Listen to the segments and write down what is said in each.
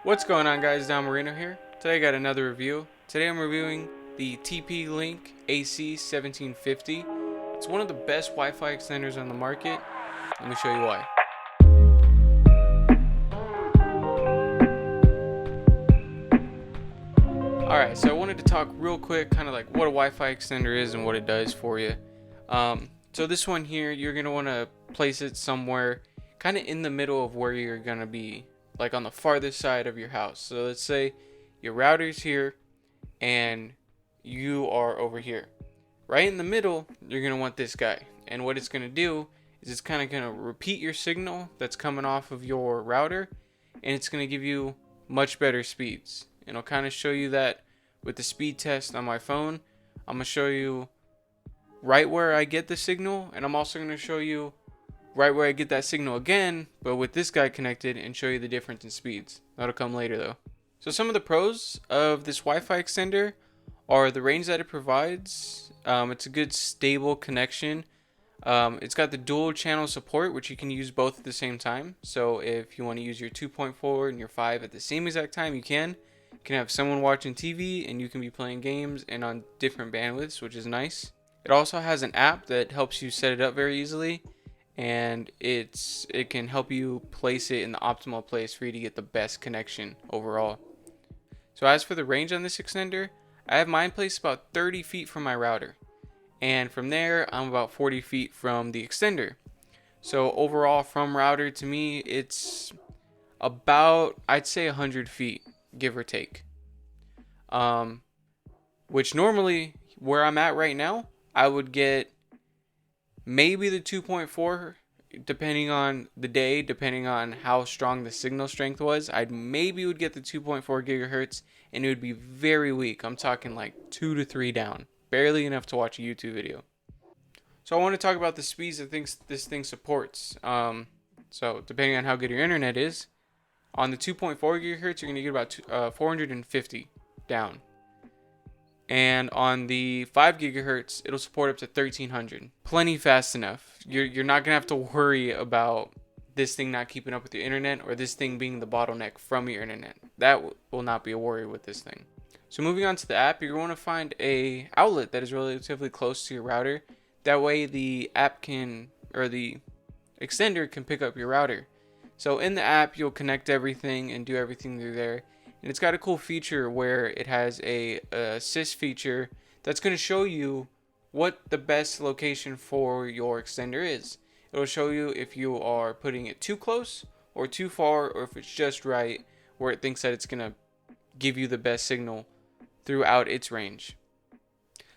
What's going on, guys? Don Marino here. Today I got another review. Today I'm reviewing the TP-Link AC1750. It's one of the best Wi-Fi extenders on the market. Let me show you why. Alright, so I wanted to talk real quick, kind of like what a Wi-Fi extender is and what it does for you. So this one here, you're going to want to place it somewhere kind of in the middle of where you're going to be, like on the farthest side of your house. So let's say your router's here and you are over here. Right in the middle, you're going to want this guy. And what it's going to do is it's kind of going to repeat your signal that's coming off of your router, and it's going to give you much better speeds. And I'll kind of show you that with the speed test on my phone. I'm going to show you right where I get the signal, and I'm also going to show you right where I get that signal again, but with this guy connected, and show you the difference in speeds. That'll come later though. So some of the pros of this Wi-Fi extender are the range that it provides. It's a good stable connection. It's got the dual channel support, which you can use both at the same time. So if you want to use your 2.4 and your 5 at the same exact time, you can. You can have someone watching TV and you can be playing games and on different bandwidths, which is nice. It also has an app that helps you set it up very easily, and it can help you place it in the optimal place for you to get the best connection overall. So as for the range on this extender, I have mine placed about 30 feet from my router, and from there I'm about 40 feet from the extender. So overall from router to me, it's about, I'd say, 100 feet, give or take. Which normally where I'm at right now, I would get maybe the 2.4, depending on the day, depending on how strong the signal strength was. I'd maybe would get the 2.4 gigahertz, and it would be very weak. I'm talking like 2 to 3 down, barely enough to watch a YouTube video. So I want to talk about the speeds that this thing supports. So depending on how good your internet is, on the 2.4 gigahertz, you're going to get about 450 down. And on the 5 gigahertz, it'll support up to 1300. Plenty fast enough. You're not going to have to worry about this thing not keeping up with your internet, or this thing being the bottleneck from your internet. That will not be a worry with this thing. So moving on to the app, you're going to find a outlet that is relatively close to your router. That way the app can, or the extender can pick up your router. So in the app, you'll connect everything and do everything through there. And it's got a cool feature where it has a assist feature that's going to show you what the best location for your extender is. It'll show you if you are putting it too close or too far, or if it's just right where it thinks that it's going to give you the best signal throughout its range.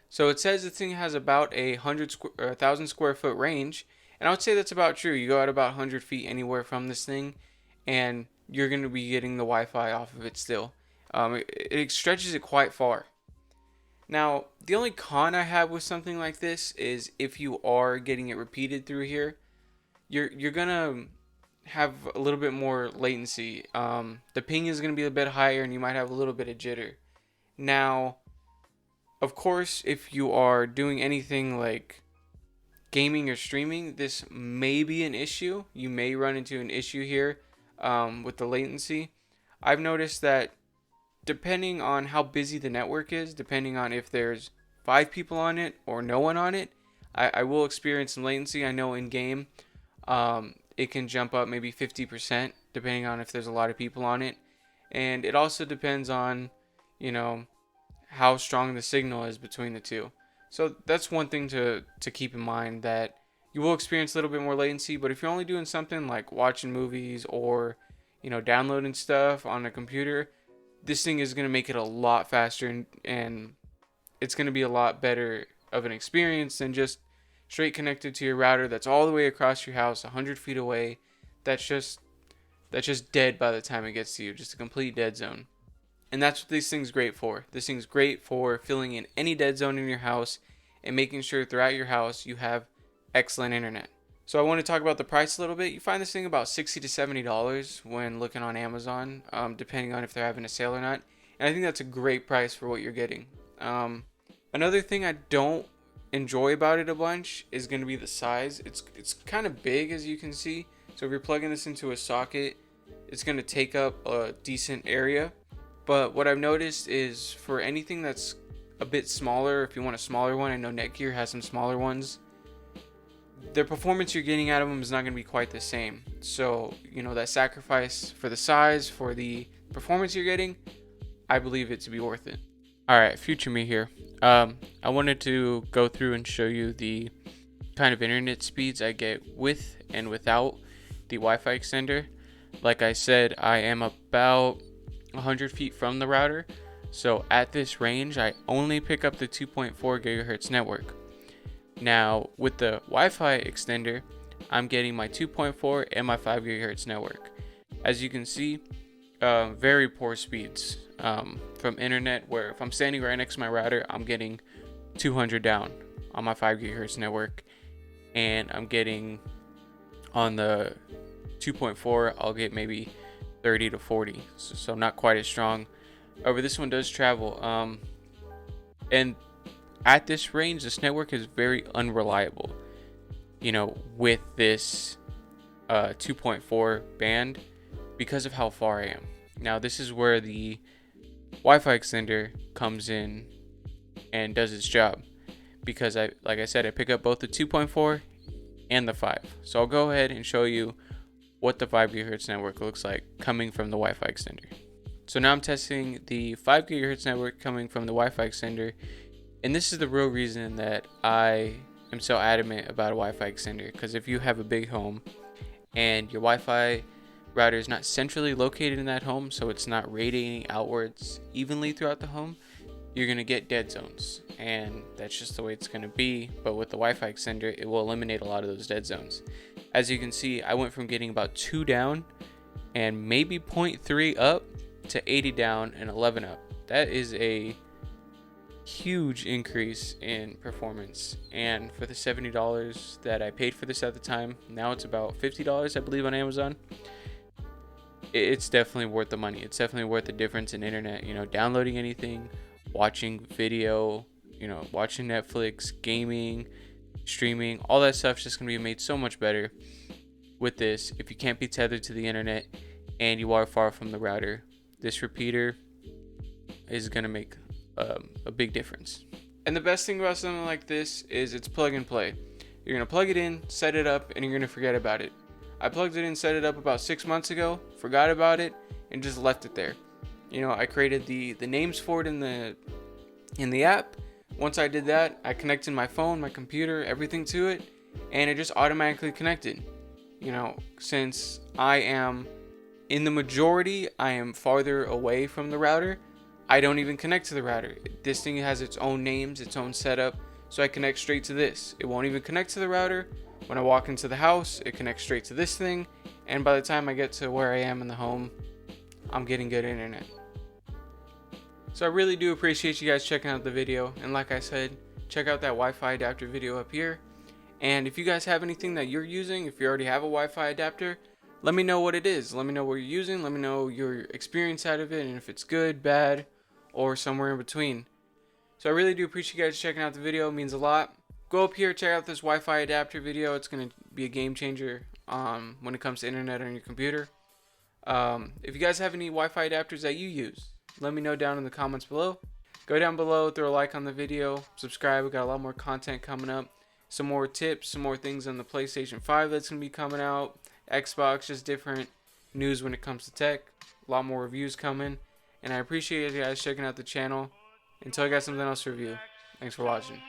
So it says the thing has about 1,000 square foot range, and I would say that's about true. You go out about 100 feet anywhere from this thing, and you're going to be getting the Wi-Fi off of it still. It stretches it quite far. Now, the only con I have with something like this is if you are getting it repeated through here, you're going to have a little bit more latency. The ping is going to be a bit higher, and you might have a little bit of jitter. Now, of course, if you are doing anything like gaming or streaming, this may be an issue. You may run into an issue here with the latency. I've noticed that depending on how busy the network is, depending on if there's 5 people on it or no one on it, I will experience some latency. I know in game it can jump up maybe 50% depending on if there's a lot of people on it. And it also depends on, how strong the signal is between the two. So that's one thing to keep in mind, that you will experience a little bit more latency, but if you're only doing something like watching movies or, downloading stuff on a computer, this thing is going to make it a lot faster, and it's going to be a lot better of an experience than just straight connected to your router that's all the way across your house, 100 feet away. That's just dead by the time it gets to you, just a complete dead zone. And that's what this thing's great for. This thing's great for filling in any dead zone in your house and making sure throughout your house you have excellent internet. So I want to talk about the price a little bit. You find this thing about $60 to $70 when looking on Amazon, depending on if they're having a sale or not. And I think that's a great price for what you're getting. Another thing I don't enjoy about it a bunch is going to be the size. It's kind of big, as you can see. So if you're plugging this into a socket, it's going to take up a decent area. But what I've noticed is for anything that's a bit smaller, if you want a smaller one, I know Netgear has some smaller ones, the performance you're getting out of them is not going to be quite the same. So, that sacrifice for the size, for the performance you're getting, I believe it to be worth it. Alright, future me here. I wanted to go through and show you the kind of internet speeds I get with and without the Wi-Fi extender. Like I said, I am about 100 feet from the router. So at this range, I only pick up the 2.4 gigahertz network. Now, with the Wi-Fi extender, I'm getting my 2.4 and my 5 gigahertz network. As you can see, very poor speeds from internet, where if I'm standing right next to my router, I'm getting 200 down on my 5 gigahertz network, and I'm getting on the 2.4, I'll get maybe 30 to 40, so not quite as strong. However, this one does travel, and at this range, this network is very unreliable. With this 2.4 band, because of how far I am. Now, this is where the Wi-Fi extender comes in and does its job, because like I said, I pick up both the 2.4 and the 5. So I'll go ahead and show you what the 5 gigahertz network looks like coming from the Wi-Fi extender. So now I'm testing the 5 gigahertz network coming from the Wi-Fi extender, and this is the real reason that I am so adamant about a Wi-Fi extender, because if you have a big home and your Wi-Fi router is not centrally located in that home, so it's not radiating outwards evenly throughout the home, you're going to get dead zones, and that's just the way it's going to be. But with the Wi-Fi extender, it will eliminate a lot of those dead zones. As you can see, I went from getting about 2 down and maybe 0.3 up to 80 down and 11 up. That is a huge increase in performance, and for the $70 that I paid for this at the time, now it's about $50, I believe, on Amazon. It's definitely worth the money. It's definitely worth the difference in internet. Downloading anything, watching video, watching Netflix, gaming, streaming, all that stuff's just gonna be made so much better with this. If you can't be tethered to the internet and you are far from the router, this repeater is gonna make a big difference. And the best thing about something like this is it's plug and play. You're gonna plug it in, set it up, and you're gonna forget about it. I plugged it in, set it up about 6 months ago, forgot about it, and just left it there. I created the names for it in the app. Once I did that, I connected my phone, my computer, everything to it, and it just automatically connected. Since I am in the majority, I am farther away from the router, I don't even connect to the router. This thing has its own names, its own setup, so I connect straight to this. It won't even connect to the router. When I walk into the house, it connects straight to this thing, and by the time I get to where I am in the home, I'm getting good internet. So I really do appreciate you guys checking out the video, and like I said, check out that Wi-Fi adapter video up here. And if you guys have anything that you're using, if you already have a Wi-Fi adapter, let me know what it is. Let me know what you're using, let me know your experience out of it, and if it's good, bad, or somewhere in between. So I really do appreciate you guys checking out the video. It means a lot. Go up here, check out this Wi-Fi adapter video. It's going to be a game changer when it comes to internet on your computer. If you guys have any Wi-Fi adapters that you use, let me know down in the comments below. Go down below, throw a like on the video, subscribe. We got a lot more content coming up. Some more tips, some more things on the PlayStation 5 that's going to be coming out. Xbox, just different news when it comes to tech. A lot more reviews coming. And I appreciate you guys checking out the channel. Until I got something else to review. Thanks for watching.